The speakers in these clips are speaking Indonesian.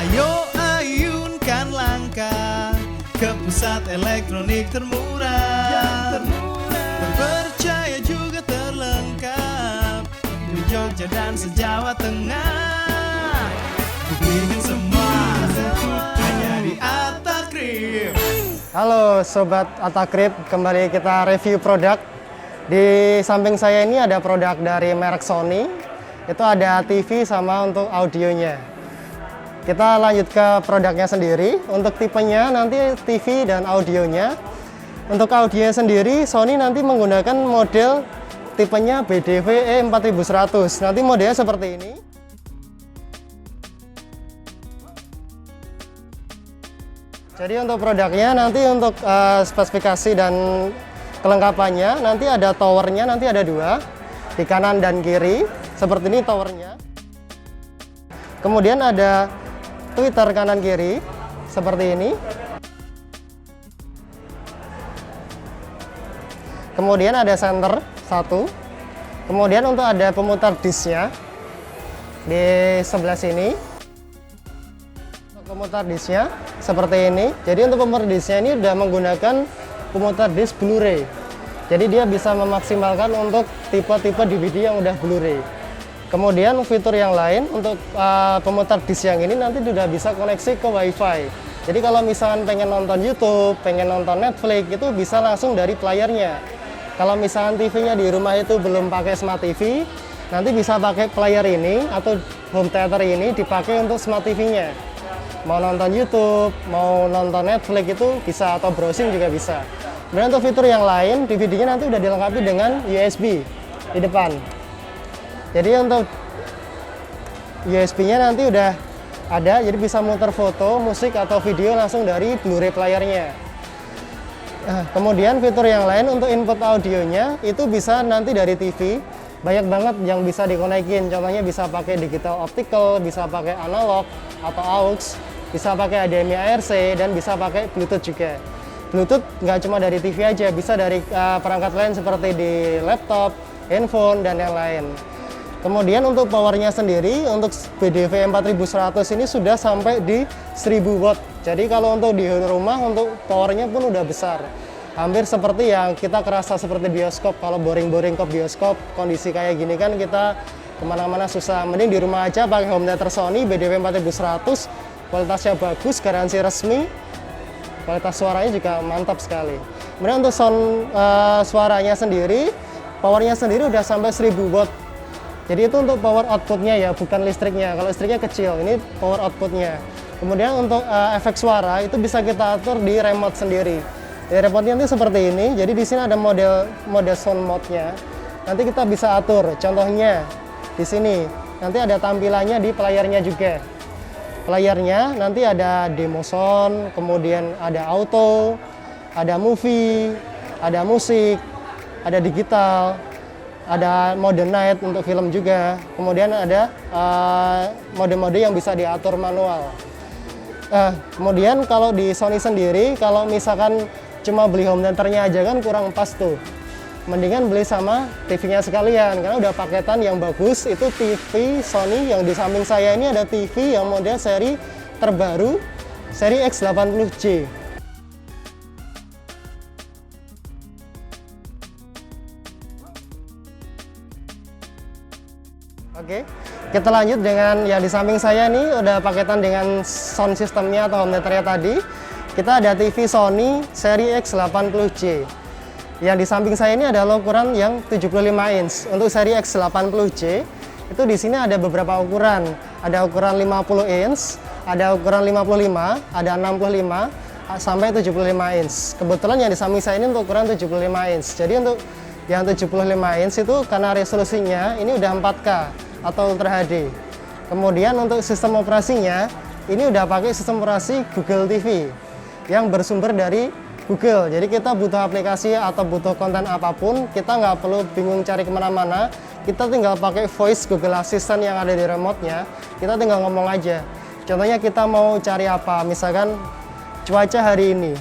Ayo ayunkan langkah ke pusat elektronik termurah, terpercaya juga terlengkap di Jogja dan se-Jawa Tengah. Buktikan semua hanya di Atakrip. Halo Sobat Atakrip, kembali kita review produk. Di samping saya ini ada produk dari merek Sony. Itu ada TV sama untuk audionya. Kita lanjut ke produknya sendiri. Untuk tipenya nanti TV dan audionya. Untuk audionya sendiri, Sony nanti menggunakan model tipenya BDV E4100. Nanti modelnya seperti ini. Jadi untuk produknya nanti untuk spesifikasi dan kelengkapannya, nanti ada towernya, nanti ada dua. Di kanan dan kiri, seperti ini towernya. Kemudian ada tweeter kanan kiri seperti ini. Kemudian ada center satu. Kemudian untuk ada pemutar disknya di sebelah sini. Untuk pemutar disknya seperti ini. Jadi untuk pemutar disknya ini sudah menggunakan pemutar disk Blu-ray. Jadi dia bisa memaksimalkan untuk tipe-tipe DVD yang udah Blu-ray. Kemudian fitur yang lain untuk pemutar disk yang ini nanti sudah bisa koneksi ke WiFi. Jadi kalau misalkan pengen nonton YouTube, pengen nonton Netflix, itu bisa langsung dari playernya. Kalau misalkan TV-nya di rumah itu belum pakai Smart TV, nanti bisa pakai player ini atau home theater ini dipakai untuk Smart TV-nya. Mau nonton YouTube, mau nonton Netflix itu bisa, atau browsing juga bisa. Kemudian untuk fitur yang lain, DVD-nya nanti udah dilengkapi dengan USB di depan. Jadi untuk USB-nya nanti udah ada, jadi bisa muter foto, musik, atau video langsung dari Blu-ray playernya. Kemudian fitur yang lain untuk input audionya itu bisa nanti dari TV. Banyak banget yang bisa dikonekin, contohnya bisa pakai digital optical, bisa pakai analog atau aux, bisa pakai HDMI ARC, dan bisa pakai Bluetooth juga. Bluetooth nggak cuma dari TV aja, bisa dari perangkat lain seperti di laptop, handphone, dan yang lain. Kemudian untuk powernya sendiri, untuk BDV 4100 ini sudah sampai di 1000 watt. Jadi kalau untuk di rumah, untuk powernya pun udah besar. Hampir seperti yang kita kerasa seperti bioskop. Kalau boring-boring ke bioskop, kondisi kayak gini kan kita kemana-mana susah. Mending di rumah aja pakai home theater Sony BDV 4100, kualitasnya bagus, garansi resmi. Kualitas suaranya juga mantap sekali. Kemudian untuk sound suaranya sendiri, powernya sendiri udah sampai 1000 watt. Jadi itu untuk power outputnya ya, bukan listriknya. Kalau listriknya kecil, ini power outputnya. Kemudian untuk efek suara itu bisa kita atur di remote sendiri. Di remote-nya itu seperti ini. Jadi di sini ada mode sound mode-nya. Nanti kita bisa atur. Contohnya di sini. Nanti ada tampilannya di playernya juga. Playernya nanti ada demo sound, kemudian ada auto, ada movie, ada musik, ada digital. Ada mode night untuk film juga, kemudian ada mode-mode yang bisa diatur manual. Kemudian kalau di Sony sendiri, kalau misalkan cuma beli home theater-nya aja kan kurang pas tuh. Mendingan beli sama TV-nya sekalian, karena udah paketan yang bagus. Itu TV Sony yang di samping saya ini ada TV yang model seri terbaru, seri X80J. Oke, kita lanjut dengan yang di samping saya ini udah paketan dengan sound systemnya atau home theater-nya tadi. Kita ada TV Sony seri X80J. Yang di samping saya ini adalah ukuran yang 75 inch. Untuk seri X80J itu di sini ada beberapa ukuran. Ada ukuran 50 inch, ada ukuran 55, ada 65 sampai 75 inch. Kebetulan yang di samping saya ini untuk ukuran 75 inch. Jadi untuk yang 75 inch itu karena resolusinya ini udah 4K atau Ultra HD. Kemudian untuk sistem operasinya ini udah pakai sistem operasi Google TV yang bersumber dari Google. Jadi kita butuh aplikasi atau butuh konten apapun, kita nggak perlu bingung cari kemana-mana. Kita tinggal pakai voice Google Assistant yang ada di remote-nya. Kita tinggal ngomong aja. Contohnya kita mau cari apa, misalkan cuaca hari ini.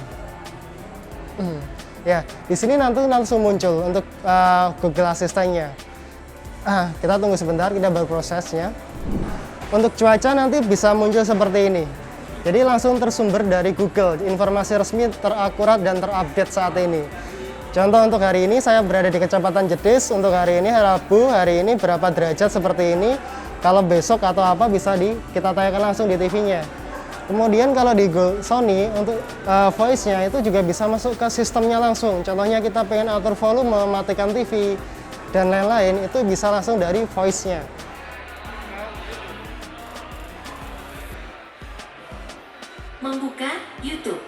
Ya, di sini nanti langsung muncul untuk Google Assistant-nya. Kita tunggu sebentar, kita berprosesnya. Untuk cuaca nanti bisa muncul seperti ini. Jadi langsung tersumber dari Google, informasi resmi terakurat dan terupdate saat ini. Contoh untuk hari ini saya berada di Kecamatan Jetis, untuk hari ini Rabu, hari ini berapa derajat seperti ini. Kalau besok atau apa bisa kita tayangkan langsung di TV-nya. Kemudian kalau di Sony untuk voice-nya itu juga bisa masuk ke sistemnya langsung. Contohnya kita pengen atur volume, mematikan TV dan lain-lain, itu bisa langsung dari voice-nya. Membuka YouTube.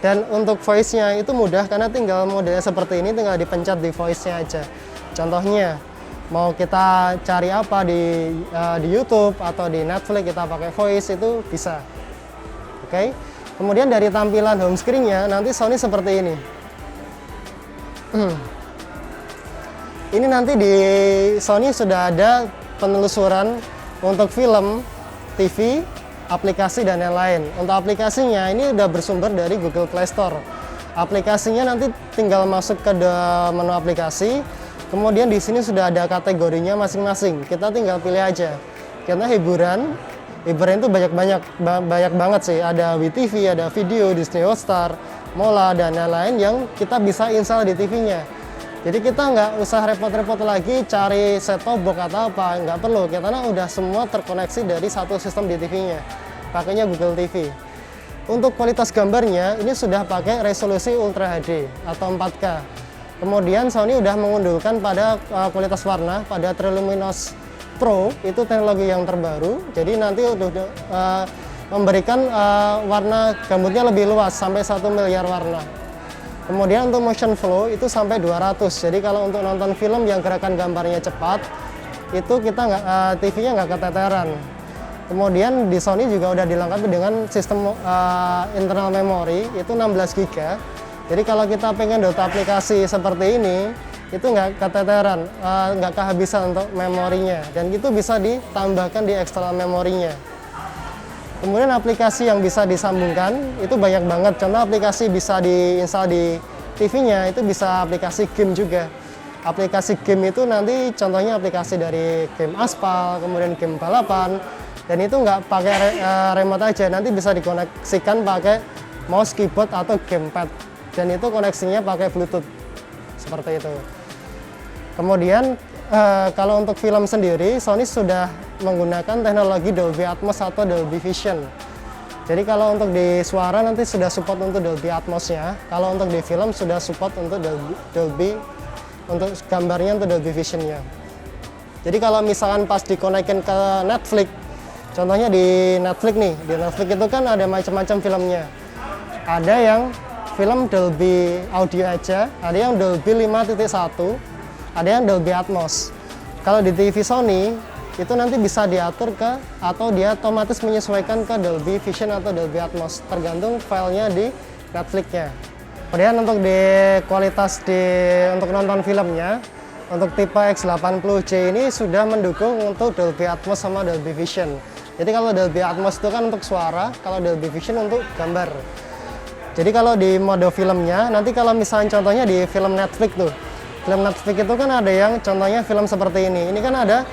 Dan untuk voice-nya itu mudah karena tinggal modelnya seperti ini, tinggal dipencet di voice-nya aja. Contohnya, mau kita cari apa di YouTube atau di Netflix, kita pakai voice itu bisa. Oke. Kemudian dari tampilan home screen-nya nanti Sony seperti ini. Ini nanti di Sony sudah ada penelusuran untuk film, TV, aplikasi dan lain-lain. Untuk aplikasinya ini udah bersumber dari Google Play Store. Aplikasinya nanti tinggal masuk ke menu aplikasi. Kemudian di sini sudah ada kategorinya masing-masing. Kita tinggal pilih aja. Karena hiburan itu banyak banget sih. Ada WeTV, ada video, Disney Hotstar, Mola dan lain-lain yang kita bisa install di TV-nya. Jadi kita nggak usah repot-repot lagi cari set-top box atau apa, nggak perlu. Karena udah semua terkoneksi dari satu sistem di TV-nya. Pakainya Google TV. Untuk kualitas gambarnya ini sudah pakai resolusi Ultra HD atau 4K. Kemudian Sony udah mengundurkan pada kualitas warna pada Triluminos Pro, itu teknologi yang terbaru. Jadi nanti udah memberikan warna gambutnya lebih luas sampai 1 miliar warna. Kemudian untuk motion flow itu sampai 200. Jadi kalau untuk nonton film yang gerakan gambarnya cepat, itu kita TV-nya nggak keteteran. Kemudian di Sony juga udah dilengkapi dengan sistem internal memory itu 16 GB. Jadi kalau kita pengen download aplikasi seperti ini, itu nggak keteteran, nggak kehabisan untuk memorinya. Dan itu bisa ditambahkan di external memorinya. Kemudian aplikasi yang bisa disambungkan itu banyak banget. Contoh aplikasi bisa diinstal di TV-nya itu bisa aplikasi game juga. Aplikasi game itu nanti contohnya aplikasi dari game aspal, kemudian game balapan, dan itu nggak pakai remote aja, nanti bisa dikoneksikan pakai mouse, keyboard atau gamepad, dan itu koneksinya pakai Bluetooth seperti itu. Kemudian kalau untuk film sendiri, Sony sudah menggunakan teknologi Dolby Atmos atau Dolby Vision. Jadi kalau untuk di suara nanti sudah support untuk Dolby Atmos-nya. Kalau untuk di film sudah support untuk Dolby untuk gambarnya untuk Dolby Vision-nya. Jadi kalau misalkan pas dikonekin ke Netflix, contohnya di Netflix nih, di Netflix itu kan ada macam-macam filmnya. Ada yang film Dolby Audio aja, ada yang Dolby 5.1, ada yang Dolby Atmos. Kalau di TV Sony itu nanti bisa diatur ke atau dia otomatis menyesuaikan ke Dolby Vision atau Dolby Atmos, tergantung filenya di Netflix-nya. Kemudian untuk di kualitas untuk nonton filmnya, untuk tipe X80C ini sudah mendukung untuk Dolby Atmos sama Dolby Vision. Jadi kalau Dolby Atmos itu kan untuk suara, kalau Dolby Vision untuk gambar. Jadi kalau di mode filmnya, nanti kalau misalnya contohnya di film Netflix tuh, film Netflix itu kan ada yang contohnya film seperti ini. Ini kan ada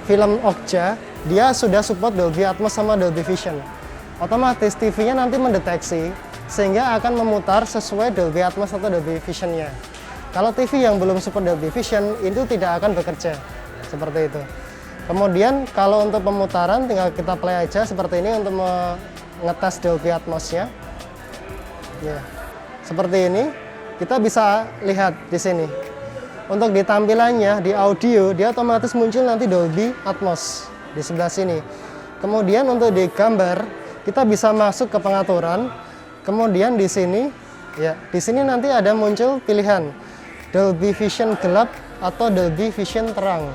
film Okja, dia sudah support Dolby Atmos sama Dolby Vision. Otomatis TV-nya nanti mendeteksi sehingga akan memutar sesuai Dolby Atmos atau Dolby Vision-nya. Kalau TV yang belum support Dolby Vision itu tidak akan bekerja seperti itu. Kemudian kalau untuk pemutaran tinggal kita play aja seperti ini untuk mengetes Dolby Atmos-nya. Ya, seperti ini kita bisa lihat di sini. Untuk di tampilannya, di audio, dia otomatis muncul nanti Dolby Atmos di sebelah sini. Kemudian untuk di gambar, kita bisa masuk ke pengaturan. Kemudian di sini, ya, di sini nanti ada muncul pilihan Dolby Vision gelap atau Dolby Vision terang.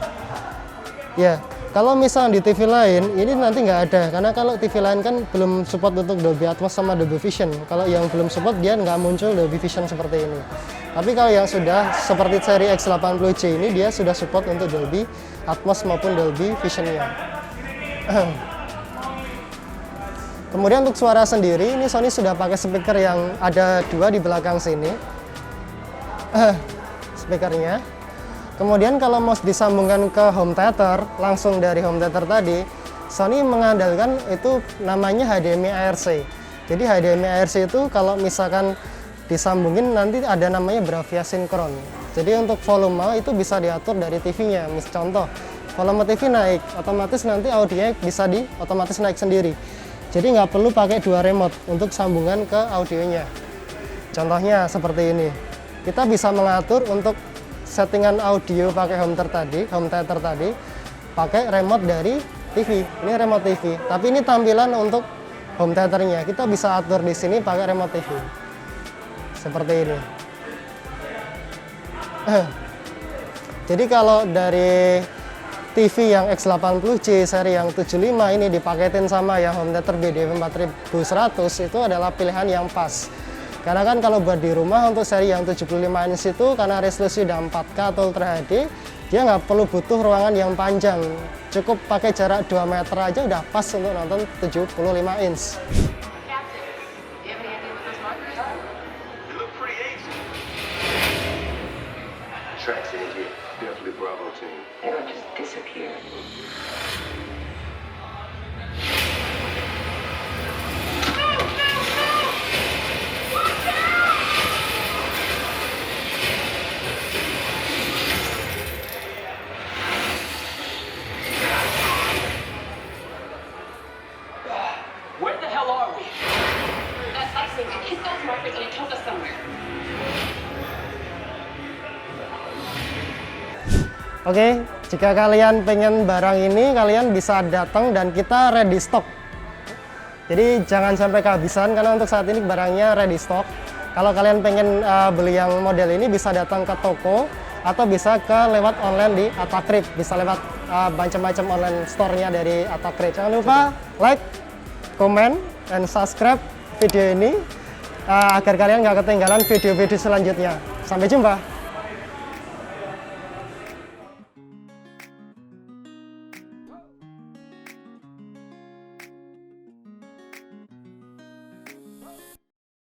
Ya, kalau misalnya di TV lain, ini nanti nggak ada. Karena kalau TV lain kan belum support untuk Dolby Atmos sama Dolby Vision. Kalau yang belum support, dia nggak muncul Dolby Vision seperti ini. Tapi kalau yang sudah seperti seri X80C ini, dia sudah support untuk Dolby Atmos maupun Dolby Vision-nya. Kemudian untuk suara sendiri, ini Sony sudah pakai speaker yang ada 2 di belakang sini. Speakernya. Kemudian kalau mau disambungkan ke home theater, langsung dari home theater tadi, Sony mengandalkan itu namanya HDMI ARC. Jadi HDMI ARC itu kalau misalkan disambungin nanti ada namanya Bravia Synchron. Jadi untuk volume itu bisa diatur dari TV-nya. Contoh, volume TV naik, otomatis nanti audionya bisa otomatis naik sendiri. Jadi nggak perlu pakai dua remote untuk sambungan ke audionya. Contohnya seperti ini. Kita bisa mengatur untuk settingan audio pakai home theater tadi, pakai remote dari TV. Ini remote TV, tapi ini tampilan untuk home theaternya. Kita bisa atur di sini pakai remote TV. Seperti ini. Jadi kalau dari TV yang X80C seri yang 75 ini dipaketin sama yang home theater BDF 4100 itu adalah pilihan yang pas. Karena kan kalau buat di rumah untuk seri yang 75 inch itu karena resolusi udah 4K atau Ultra HD, dia nggak perlu butuh ruangan yang panjang. Cukup pakai jarak 2 meter aja udah pas untuk nonton 75 inch. Where the hell are we? That's icing. It hit those markers and it took us somewhere. Oke, jika kalian pengen barang ini, kalian bisa datang dan kita ready stock. Jadi jangan sampai kehabisan karena untuk saat ini barangnya ready stock. Kalau kalian pengen beli yang model ini bisa datang ke toko atau bisa lewat online di Atakrip, bisa lewat macam-macam online store-nya dari Atakrip. Jangan lupa like, comment, dan subscribe video ini agar kalian nggak ketinggalan video-video selanjutnya. Sampai jumpa!